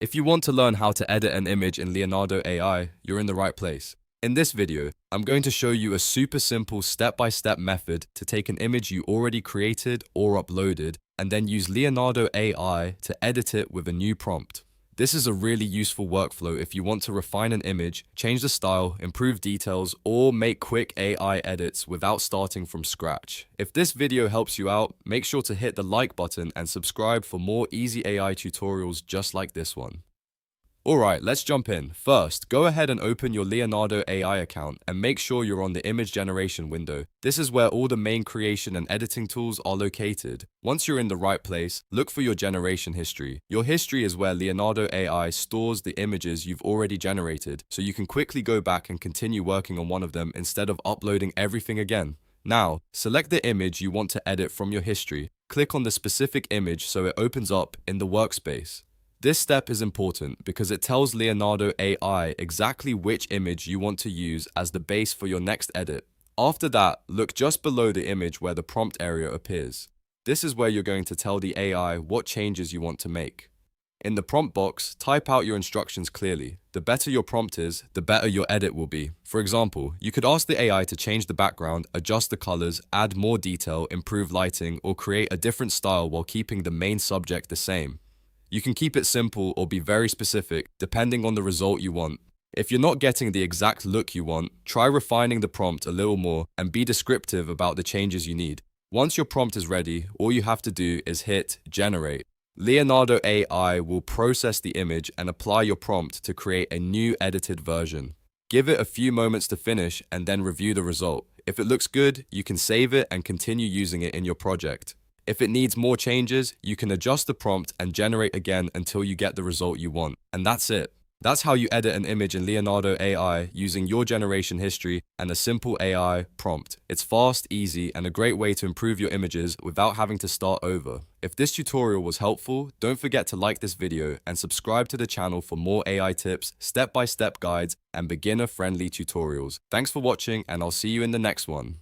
If you want to learn how to edit an image in Leonardo AI, you're in the right place. In this video, I'm going to show you a super simple step-by-step method to take an image you already created or uploaded and then use Leonardo AI to edit it with a new prompt. This is a really useful workflow if you want to refine an image, change the style, improve details, or make quick AI edits without starting from scratch. If this video helps you out, make sure to hit the like button and subscribe for more easy AI tutorials just like this one. Alright, let's jump in. First, go ahead and open your Leonardo AI account and make sure you're on the image generation window. This is where all the main creation and editing tools are located. Once you're in the right place, look for your generation history. Your history is where Leonardo AI stores the images you've already generated, so you can quickly go back and continue working on one of them instead of uploading everything again. Now, select the image you want to edit from your history. Click on the specific image so it opens up in the workspace. This step is important because it tells Leonardo AI exactly which image you want to use as the base for your next edit. After that, look just below the image where the prompt area appears. This is where you're going to tell the AI what changes you want to make. In the prompt box, type out your instructions clearly. The better your prompt is, the better your edit will be. For example, you could ask the AI to change the background, adjust the colors, add more detail, improve lighting, or create a different style while keeping the main subject the same. You can keep it simple or be very specific, depending on the result you want. If you're not getting the exact look you want, try refining the prompt a little more and be descriptive about the changes you need. Once your prompt is ready, all you have to do is hit Generate. Leonardo AI will process the image and apply your prompt to create a new edited version. Give it a few moments to finish and then review the result. If it looks good, you can save it and continue using it in your project. If it needs more changes, you can adjust the prompt and generate again until you get the result you want. And that's it. That's how you edit an image in Leonardo AI using your generation history and a simple AI prompt. It's fast, easy, and a great way to improve your images without having to start over. If this tutorial was helpful, don't forget to like this video and subscribe to the channel for more AI tips, step-by-step guides, and beginner-friendly tutorials. Thanks for watching, and I'll see you in the next one.